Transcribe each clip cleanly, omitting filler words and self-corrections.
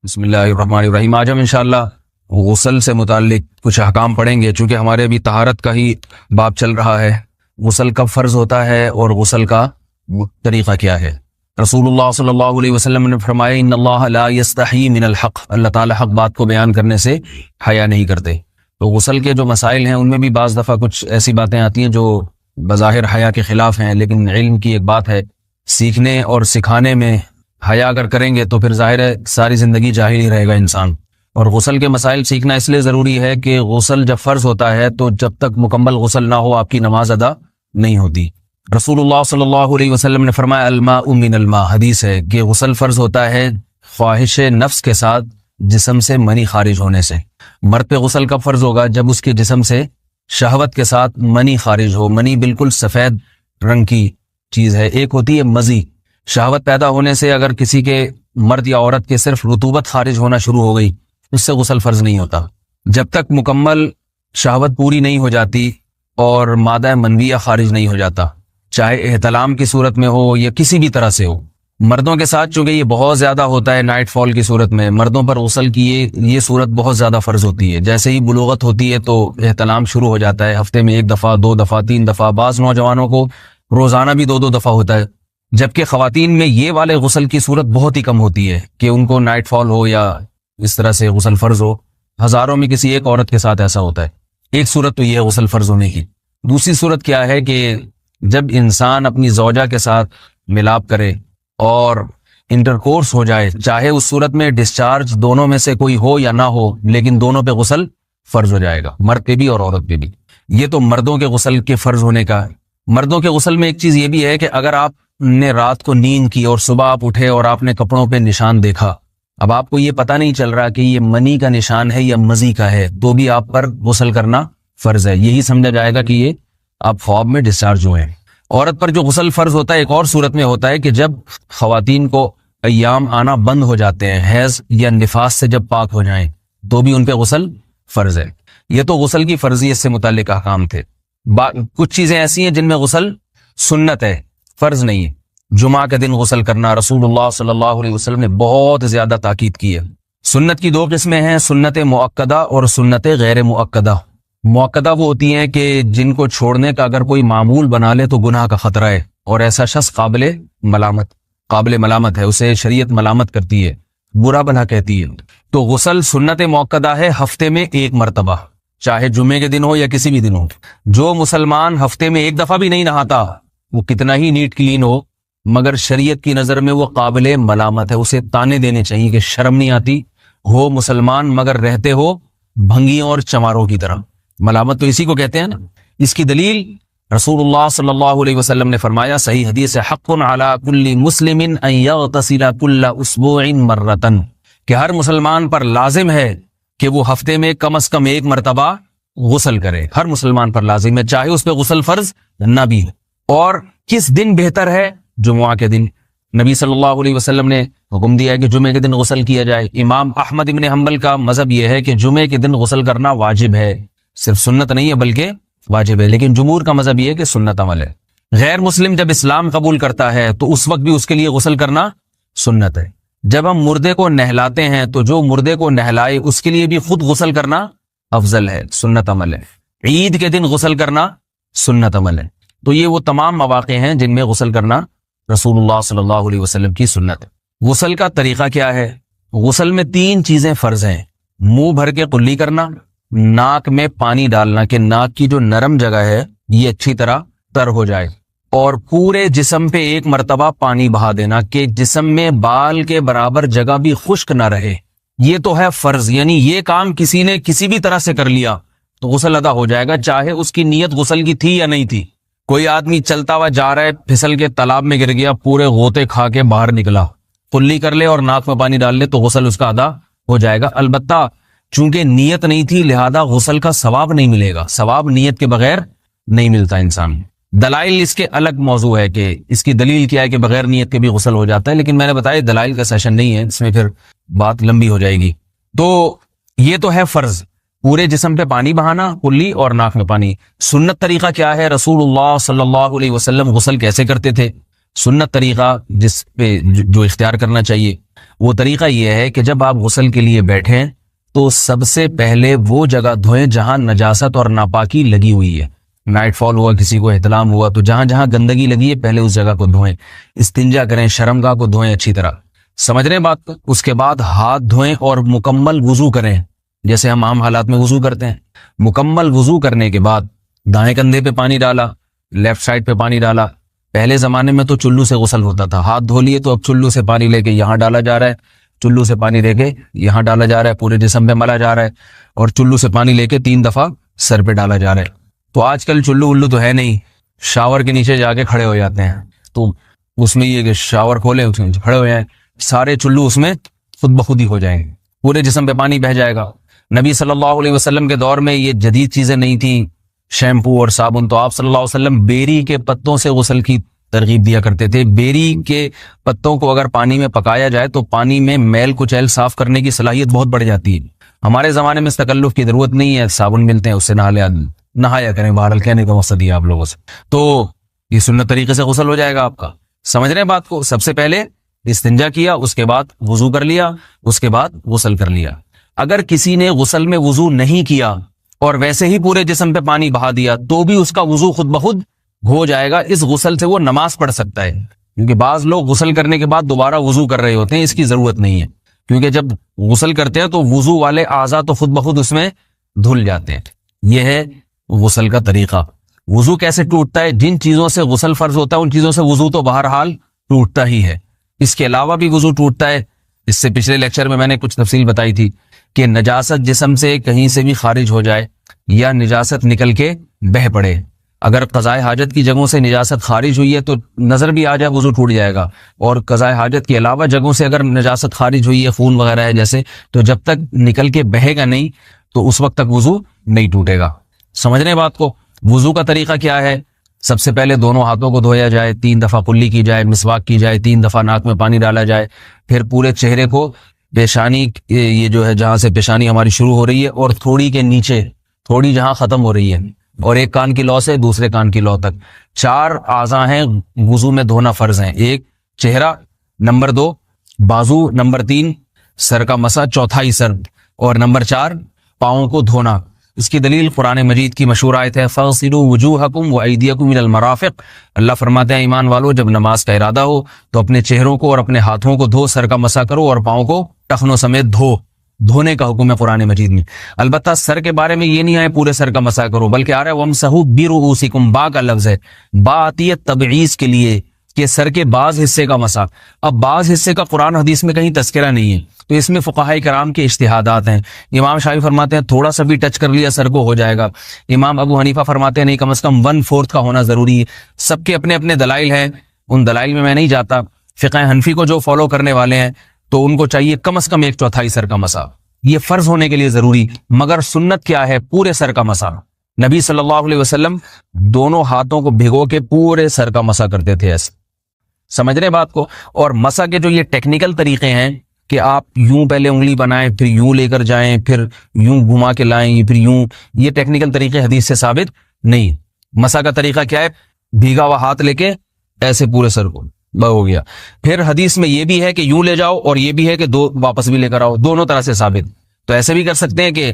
بسم اللہ الرحمن الرحیم۔ آج ہم انشاءاللہ غسل سے متعلق کچھ احکام پڑھیں گے، چونکہ ہمارے ابھی طہارت کا ہی باب چل رہا ہے۔ غسل کب فرض ہوتا ہے اور غسل کا طریقہ کیا ہے؟ رسول اللہ صلی اللہ علیہ وسلم نے فرمایا ان اللہ لا یستحی من الحق، اللہ تعالی حق بات کو بیان کرنے سے حیا نہیں کرتے۔ تو غسل کے جو مسائل ہیں ان میں بھی بعض دفعہ کچھ ایسی باتیں آتی ہیں جو بظاہر حیا کے خلاف ہیں، لیکن علم کی ایک بات ہے، سیکھنے اور سکھانے میں حیا اگر کریں گے تو پھر ظاہر ہے ساری زندگی جاہل ہی رہے گا انسان۔ اور غسل کے مسائل سیکھنا اس لیے ضروری ہے کہ غسل جب فرض ہوتا ہے تو جب تک مکمل غسل نہ ہو آپ کی نماز ادا نہیں ہوتی۔ رسول اللہ صلی اللہ علیہ وسلم نے فرمایا الماء من الماء، حدیث ہے کہ غسل فرض ہوتا ہے خواہش نفس کے ساتھ جسم سے منی خارج ہونے سے۔ مرد پہ غسل کب فرض ہوگا؟ جب اس کے جسم سے شہوت کے ساتھ منی خارج ہو۔ منی بالکل سفید رنگ کی چیز ہے، ایک ہوتی ہے مزی۔ شہوت پیدا ہونے سے اگر کسی کے مرد یا عورت کے صرف رطوبت خارج ہونا شروع ہو گئی اس سے غسل فرض نہیں ہوتا۔ جب تک مکمل شہوت پوری نہیں ہو جاتی اور مادہ منویہ خارج نہیں ہو جاتا، چاہے احتلام کی صورت میں ہو یا کسی بھی طرح سے ہو۔ مردوں کے ساتھ چونکہ یہ بہت زیادہ ہوتا ہے، نائٹ فال کی صورت میں مردوں پر غسل کی یہ صورت بہت زیادہ فرض ہوتی ہے۔ جیسے ہی بلوغت ہوتی ہے تو احتلام شروع ہو جاتا ہے، ہفتے میں 1 دفعہ 2 دفعہ 3 دفعہ، بعض نوجوانوں کو روزانہ بھی 2 دفعہ ہوتا ہے، جبکہ خواتین میں یہ والے غسل کی صورت بہت ہی کم ہوتی ہے کہ ان کو نائٹ فال ہو یا اس طرح سے غسل فرض ہو۔ ہزاروں میں کسی ایک عورت کے ساتھ ایسا ہوتا ہے۔ ایک صورت تو یہ ہے غسل فرض ہونے کی۔ دوسری صورت کیا ہے کہ جب انسان اپنی زوجہ کے ساتھ ملاپ کرے اور انٹرکورس ہو جائے، چاہے اس صورت میں ڈسچارج دونوں میں سے کوئی ہو یا نہ ہو، لیکن دونوں پہ غسل فرض ہو جائے گا، مرد پہ بھی اور عورت پہ بھی۔ یہ تو مردوں کے غسل کے فرض ہونے کا ہے۔ مردوں کے غسل میں ایک چیز یہ بھی ہے کہ اگر آپ نے رات کو نیند کی اور صبح آپ اٹھے اور آپ نے کپڑوں پہ نشان دیکھا، اب آپ کو یہ پتہ نہیں چل رہا کہ یہ منی کا نشان ہے یا مزی کا ہے، تو بھی آپ پر غسل کرنا فرض ہے۔ یہی سمجھا جائے گا کہ یہ آپ خواب میں ڈسچارج ہوئے ہیں۔ عورت پر جو غسل فرض ہوتا ہے ایک اور صورت میں ہوتا ہے کہ جب خواتین کو ایام آنا بند ہو جاتے ہیں، حیض یا نفاس سے جب پاک ہو جائیں تو بھی ان پہ غسل فرض ہے۔ یہ تو غسل کی فرضیت سے متعلق احکام تھے۔ کچھ چیزیں ایسی ہیں جن میں غسل سنت ہے، فرض نہیں ہے۔ جمعہ کے دن غسل کرنا رسول اللہ صلی اللہ علیہ وسلم نے بہت زیادہ تاکید کی ہے۔ سنت کی 2 قسمیں ہیں، سنت مؤکدہ اور سنت غیر مؤکدہ۔ مؤکدہ وہ ہوتی ہیں کہ جن کو چھوڑنے کا اگر کوئی معمول بنا لے تو گناہ کا خطرہ ہے اور ایسا شخص قابل ملامت ہے، اسے شریعت ملامت کرتی ہے، برا بھلا کہتی ہے۔ تو غسل سنت مؤکدہ ہے، ہفتے میں 1 مرتبہ، چاہے جمعے کے دن ہو یا کسی بھی دن ہو۔ جو مسلمان ہفتے میں 1 دفعہ بھی نہیں نہاتا، وہ کتنا ہی نیٹ کلین ہو، مگر شریعت کی نظر میں وہ قابل ملامت ہے، اسے تانے دینے چاہیے کہ شرم نہیں آتی ہو مسلمان مگر رہتے ہو بھنگیوں اور چماروں کی طرح۔ ملامت تو اسی کو کہتے ہیں نا۔ اس کی دلیل رسول اللہ صلی اللہ علیہ وسلم نے فرمایا، صحیح حدیث ہے، حق علی کل مسلم ان یغتسل کل اسبوع مرۃ، کہ ہر مسلمان پر لازم ہے کہ وہ ہفتے میں کم از کم 1 مرتبہ غسل کرے۔ ہر مسلمان پر لازم ہے، چاہے اس پہ غسل فرض نہ بھی ہو۔ اور کس دن بہتر ہے؟ جمعہ کے دن۔ نبی صلی اللہ علیہ وسلم نے حکم دیا ہے کہ جمعے کے دن غسل کیا جائے۔ امام احمد ابن حنبل کا مذہب یہ ہے کہ جمعے کے دن غسل کرنا واجب ہے، صرف سنت نہیں ہے بلکہ واجب ہے، لیکن جمہور کا مذہب یہ ہے کہ سنت عمل ہے۔ غیر مسلم جب اسلام قبول کرتا ہے تو اس وقت بھی اس کے لیے غسل کرنا سنت ہے۔ جب ہم مردے کو نہلاتے ہیں تو جو مردے کو نہلائے اس کے لیے بھی خود غسل کرنا افضل ہے، سنت عمل ہے۔ عید کے دن غسل کرنا سنت عمل ہے۔ تو یہ وہ تمام مواقع ہیں جن میں غسل کرنا رسول اللہ صلی اللہ علیہ وسلم کی سنت ہے۔ غسل کا طریقہ کیا ہے؟ غسل میں 3 چیزیں فرض ہیں، منہ بھر کے قلی کرنا، ناک میں پانی ڈالنا کہ ناک کی جو نرم جگہ ہے یہ اچھی طرح تر ہو جائے، اور پورے جسم پہ 1 مرتبہ پانی بہا دینا کہ جسم میں بال کے برابر جگہ بھی خشک نہ رہے۔ یہ تو ہے فرض، یعنی یہ کام کسی نے کسی بھی طرح سے کر لیا تو غسل ادا ہو جائے گا، چاہے اس کی نیت غسل کی تھی یا نہیں تھی۔ کوئی آدمی چلتا ہوا جا رہا ہے، پھسل کے تالاب میں گر گیا، پورے غوطے کھا کے باہر نکلا، قلی کر لے اور ناک میں پانی ڈال لے تو غسل اس کا ادا ہو جائے گا۔ البتہ چونکہ نیت نہیں تھی لہذا غسل کا ثواب نہیں ملے گا، ثواب نیت کے بغیر نہیں ملتا انسان۔ دلائل اس کے الگ موضوع ہے کہ اس کی دلیل کیا ہے کہ بغیر نیت کے بھی غسل ہو جاتا ہے، لیکن میں نے بتایا دلائل کا سیشن نہیں ہے، اس میں پھر بات لمبی ہو جائے گی۔ تو یہ تو ہے فرض، پورے جسم پہ پانی بہانا، کلی اور ناک میں پانی۔ سنت طریقہ کیا ہے؟ رسول اللہ صلی اللہ علیہ وسلم غسل کیسے کرتے تھے؟ سنت طریقہ جس پہ جو اختیار کرنا چاہیے وہ طریقہ یہ ہے کہ جب آپ غسل کے لیے بیٹھیں تو سب سے پہلے وہ جگہ دھوئیں جہاں نجاست اور ناپاکی لگی ہوئی ہے. نائٹ فال ہوا, کسی کو احتلام ہوا, تو جہاں جہاں گندگی لگی ہے پہلے اس جگہ کو دھوئیں. استنجا کریں, شرمگاہ کو دھوئیں اچھی طرح. سمجھ رہے ہیں بات کو؟ اس کے بعد ہاتھ دھوئیں اور مکمل وضو کریں جیسے ہم عام حالات میں وضو کرتے ہیں. مکمل وضو کرنے کے بعد دائیں کندھے پہ پانی ڈالا, لیفٹ سائڈ پہ پانی ڈالا. پہلے زمانے میں تو چلو سے غسل ہوتا تھا, ہاتھ دھو لیے تو اب چلو سے پانی لے کے یہاں ڈالا جا رہا ہے, چلو سے پانی لے کے یہاں ڈالا جا رہا ہے, پورے جسم پہ ملا جا رہا ہے, اور چلو سے پانی لے کے 3 دفعہ سر پہ ڈالا جا رہا ہے. تو آج کل چلو الو تو ہے نہیں, شاور کے نیچے جا کے کھڑے ہو جاتے ہیں. تو اس میں یہ کہ شاور کھولیں, اس میں کھڑے ہو جائیں, سارے چلو اس میں خود بخود ہی ہو جائیں گے, پورے جسم پہ پانی بہہ جائے گا. نبی صلی اللہ علیہ وسلم کے دور میں یہ جدید چیزیں نہیں تھیں, شیمپو اور صابن. تو آپ صلی اللہ علیہ وسلم بیری کے پتوں سے غسل کی ترغیب دیا کرتے تھے. بیری کے پتوں کو اگر پانی میں پکایا جائے تو پانی میں میل کچیل صاف کرنے کی صلاحیت بہت بڑھ جاتی ہے. ہمارے زمانے میں اس تکلف کی ضرورت نہیں ہے, صابن ملتے ہیں اس سے نہایا کریں. بہرحال کہنے کا مقصد یہ آپ لوگوں سے, تو یہ سنت طریقے سے غسل ہو جائے گا آپ کا. سمجھ رہے ہیں بات کو؟ سب سے پہلے استنجا کیا, اس کے بعد وضو کر لیا, اس کے بعد غسل کر لیا. اگر کسی نے غسل میں وضو نہیں کیا اور ویسے ہی پورے جسم پہ پانی بہا دیا تو بھی اس کا وضو خود بخود ہو جائے گا. اس غسل سے وہ نماز پڑھ سکتا ہے, کیونکہ بعض لوگ غسل کرنے کے بعد دوبارہ وضو کر رہے ہوتے ہیں. اس کی ضرورت نہیں ہے, کیونکہ جب غسل کرتے ہیں تو وضو والے اعضاء تو خود بخود اس میں دھل جاتے ہیں. یہ ہے غسل کا طریقہ. وضو کیسے ٹوٹتا ہے؟ جن چیزوں سے غسل فرض ہوتا ہے ان چیزوں سے وضو تو بہرحال ٹوٹتا ہی ہے. اس کے علاوہ بھی وضو ٹوٹتا ہے. اس سے پچھلے لیکچر میں نے کچھ تفصیل بتائی تھی کہ نجاست جسم سے کہیں سے بھی خارج ہو جائے یا نجاست نکل کے بہہ پڑے. اگر قضاء حاجت کی جگہوں سے نجاست خارج ہوئی ہے تو نظر بھی آ جائے وضو ٹوٹ جائے گا, اور قضاء حاجت کے علاوہ جگہوں سے اگر نجاست خارج ہوئی ہے, خون وغیرہ ہے جیسے, تو جب تک نکل کے بہے گا نہیں تو اس وقت تک وضو نہیں ٹوٹے گا. سمجھ رہے ہیں بات کو؟ وضو کا طریقہ کیا ہے؟ سب سے پہلے دونوں ہاتھوں کو دھویا جائے, 3 دفعہ کلی کی جائے, مسواک کی جائے, 3 دفعہ ناک میں پانی ڈالا جائے, پھر پورے چہرے کو پیشانی, یہ جو ہے جہاں سے پیشانی ہماری شروع ہو رہی ہے اور تھوڑی کے نیچے تھوڑی جہاں ختم ہو رہی ہے, اور ایک کان کی لو سے دوسرے کان کی لو تک 4 اعضاء ہیں وضو میں دھونا فرض ہیں. 1 چہرہ, نمبر 2 بازو, نمبر 3 سر کا مسا, چوتھا ہی سر, اور نمبر 4 پاؤں کو دھونا. اس کی دلیل قرآن مجید کی مشہور آیت ہے فَاغْسِلُوا وُجُوهَكُمْ وَأَيْدِيَكُمْ إِلَى الْمَرَافِقِ. اللہ فرماتے ہیں ایمان والو, جب نماز کا ارادہ ہو تو اپنے چہروں کو اور اپنے ہاتھوں کو دھو, سر کا مسا کرو اور پاؤں کو ٹخنوں سمیت دھو. دھونے کا حکم ہے قرآن مجید میں. البتہ سر کے بارے میں یہ نہیں آئے پورے سر کا مسا کرو, بلکہ آ رہا ہے وَامْسَحُوا بِرُؤُوسِكُمْ. با کا لفظ ہے, با آتی ہے تبعیض کے لیے کہ سر کے بعض حصے کا مسا. اب بعض حصے کا قرآن حدیث میں کہیں تذکرہ نہیں ہے, تو اس میں فقہاء کرام کے اجتہادات ہیں. امام شافعی فرماتے ہیں تھوڑا سا بھی ٹچ کر لیا سر کو ہو جائے گا. امام ابو حنیفہ فرماتے ہیں نہیں, کم از کم 1/4 کا ہونا ضروری ہے. سب کے اپنے اپنے دلائل ہیں, ان دلائل میں نہیں جاتا. فقہ حنفی کو جو فالو کرنے والے ہیں تو ان کو چاہیے کم از کم 1/4 سر کا مسا, یہ فرض ہونے کے لیے ضروری. مگر سنت کیا ہے؟ پورے سر کا مسا. نبی صلی اللہ علیہ وسلم دونوں ہاتھوں کو بھگو کے پورے سر کا مسا کرتے تھے ایسے. سمجھ رہے بات کو؟ اور مسا کے جو یہ ٹیکنیکل طریقے ہیں کہ آپ یوں پہلے انگلی بنائیں, پھر یوں لے کر جائیں, پھر یوں گھما کے لائیں, پھر یوں, یہ ٹیکنیکل طریقے حدیث سے ثابت نہیں. مسا کا طریقہ کیا ہے؟ بھیگا ہوا ہاتھ لے کے ایسے پورے سر کو ہو گیا. پھر حدیث میں یہ بھی ہے کہ یوں لے جاؤ اور یہ بھی ہے کہ 2 واپس بھی لے کر آؤ, دونوں طرح سے ثابت. تو ایسے بھی کر سکتے ہیں کہ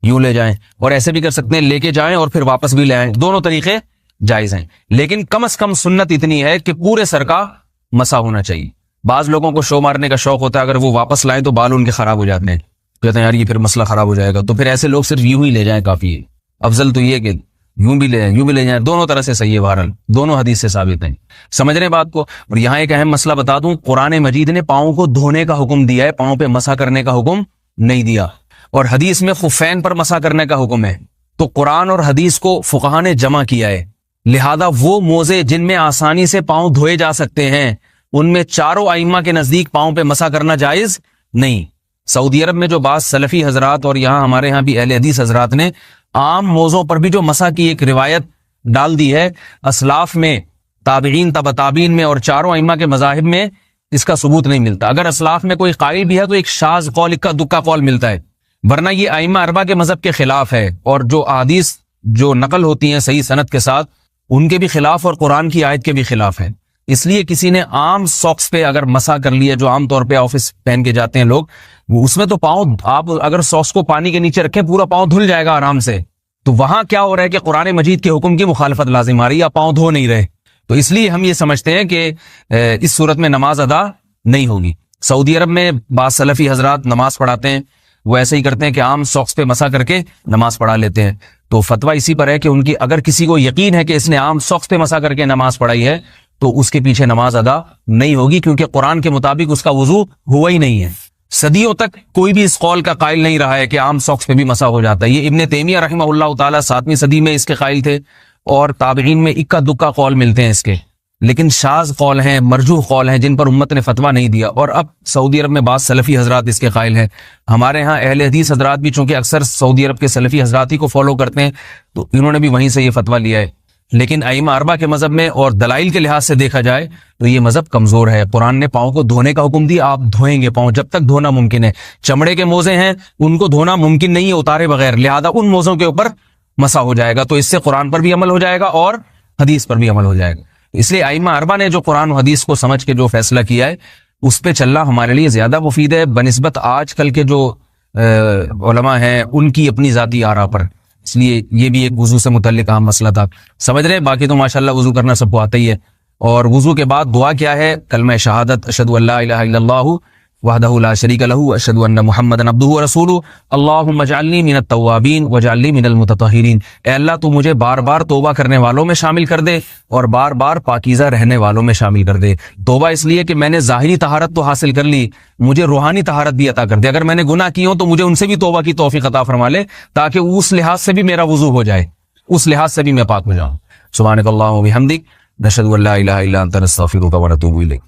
یوں لے جائیں, اور ایسے بھی کر سکتے ہیں لے کے جائیں اور پھر واپس بھی لے آئیں, دونوں طریقے جائز ہیں. لیکن کم از کم سنت اتنی ہے کہ پورے سر کا مسا ہونا چاہیے. بعض لوگوں کو شو مارنے کا شوق ہوتا ہے, اگر وہ واپس لائیں تو بال ان کے خراب ہو جاتے ہیں, کہتے ہیں یار یہ پھر مسئلہ خراب ہو جائے گا, تو پھر ایسے لوگ صرف یوں ہی لے جائیں کافی ہے. افضل تو یہ کہ یوں بھی لے جائیں یوں بھی لے جائیں, دونوں طرح سے صحیح ہے. بہرحال دونوں حدیث سے ثابت ہیں. سمجھ رہے بات کو؟ اور یہاں ایک اہم مسئلہ بتا دوں, قرآن مجید نے پاؤں کو دھونے کا حکم دیا ہے, پاؤں پہ مسا کرنے کا حکم نہیں دیا. اور حدیث میں خفین پر مسا کرنے کا حکم ہے. تو قرآن اور حدیث کو فقہا نے جمع کیا ہے, لہذا وہ موزے جن میں آسانی سے پاؤں دھوئے جا سکتے ہیں ان میں چاروں ائمہ کے نزدیک پاؤں پہ مسا کرنا جائز نہیں. سعودی عرب میں جو بعض سلفی حضرات اور یہاں ہمارے ہاں بھی اہل حدیث حضرات نے عام موضوع پر بھی جو مسا کی ایک روایت ڈال دی ہے, اسلاف میں, تابعین, تبع تابعین میں اور چاروں ائمہ کے مذاہب میں اس کا ثبوت نہیں ملتا. اگر اسلاف میں کوئی قائل بھی ہے تو ایک شاذ قول, اکا دکا قول ملتا ہے, ورنہ یہ ائمہ اربعہ کے مذہب کے خلاف ہے. اور جو احادیث جو نقل ہوتی ہیں صحیح سند کے ساتھ ان کے بھی خلاف اور قرآن کی آیت کے بھی خلاف ہے. اس لیے کسی نے عام ساکس پہ اگر مسا کر لیا، جو عام طور پہ آفس پہن کے جاتے ہیں لوگ، اس میں تو پاؤں، آپ اگر ساکس کو پانی کے نیچے رکھیں پورا پاؤں دھل جائے گا آرام سے. تو وہاں کیا ہو رہا ہے کہ قرآن مجید کے حکم کی مخالفت لازم آ رہی ہے، آپ پاؤں دھو نہیں رہے. تو اس لیے ہم یہ سمجھتے ہیں کہ اس صورت میں نماز ادا نہیں ہوگی. سعودی عرب میں بعض سلفی حضرات نماز پڑھاتے ہیں، وہ ایسے ہی کرتے ہیں کہ عام ساکس پہ مسا کر کے نماز پڑھا لیتے ہیں. تو فتویٰ اسی پر ہے کہ ان کی اگر کسی کو یقین ہے کہ اس نے عام ساکس پہ مسا کر کے نماز پڑھائی ہے تو اس کے پیچھے نماز ادا نہیں ہوگی، کیونکہ قرآن کے مطابق اس کا وضو ہوا ہی نہیں ہے. صدیوں تک کوئی بھی اس قول کا قائل نہیں رہا ہے کہ عام ساکس پہ بھی مسا ہو جاتا ہے. یہ ابن تیمیہ رحمہ اللہ تعالیٰ 7ویں صدی میں اس کے قائل تھے، اور تابعین میں اکا دکا قول ملتے ہیں اس کے، لیکن شاذ قول ہیں، مرجوح قول ہیں جن پر امت نے فتویٰ نہیں دیا. اور اب سعودی عرب میں بعض سلفی حضرات اس کے قائل ہیں. ہمارے ہاں اہل حدیث حضرات بھی چونکہ اکثر سعودی عرب کے سلفی حضرات ہی کو فالو کرتے ہیں، تو انہوں نے بھی وہیں سے یہ فتویٰ لیا ہے. لیکن ائمہ اربعہ کے مذہب میں اور دلائل کے لحاظ سے دیکھا جائے تو یہ مذہب کمزور ہے. قرآن نے پاؤں کو دھونے کا حکم دیا، آپ دھوئیں گے پاؤں جب تک دھونا ممکن ہے. چمڑے کے موزے ہیں ان کو دھونا ممکن نہیں ہے اتارے بغیر، لہذا ان موزوں کے اوپر مسا ہو جائے گا. تو اس سے قرآن پر بھی عمل ہو جائے گا اور حدیث پر بھی عمل ہو جائے گا. اس لیے ائمہ اربعہ نے جو قرآن و حدیث کو سمجھ کے جو فیصلہ کیا ہے اس پہ چلنا ہمارے لیے زیادہ مفید ہے بنسبت آج کل کے جو علماء ہیں ان کی اپنی ذاتی آراء پر. اس لیے یہ بھی ایک وضو سے متعلق اہم مسئلہ تھا. سمجھ رہے ہیں؟ باقی تو ماشاءاللہ وضو کرنا سب کو آتا ہی ہے. اور وضو کے بعد دعا کیا ہے؟ کلمہ شہادت، اشہد ان لا الہ الا اللہ وحدہ لا شریک لہ اشہد ان محمدا عبدہ ورسولہ اللہم اجعلنی من التوابین واجعلنی من المتطہرین. اے اللہ تو مجھے بار بار توبہ کرنے والوں میں شامل کر دے اور بار بار پاکیزہ رہنے والوں میں شامل کر دے. توبہ اس لیے کہ میں نے ظاہری طہارت تو حاصل کر لی، مجھے روحانی طہارت بھی عطا کر دے. اگر میں نے گناہ کی ہوں تو مجھے ان سے بھی توبہ کی توفیق عطا فرما لے، تاکہ اس لحاظ سے بھی میرا وضو ہو جائے، اس لحاظ سے بھی میں پاک ہو جاؤں. سبحانک اللہم و بحمدک، نشہد ان لا الہ الا انت، نستغفرک و نتوب الیک.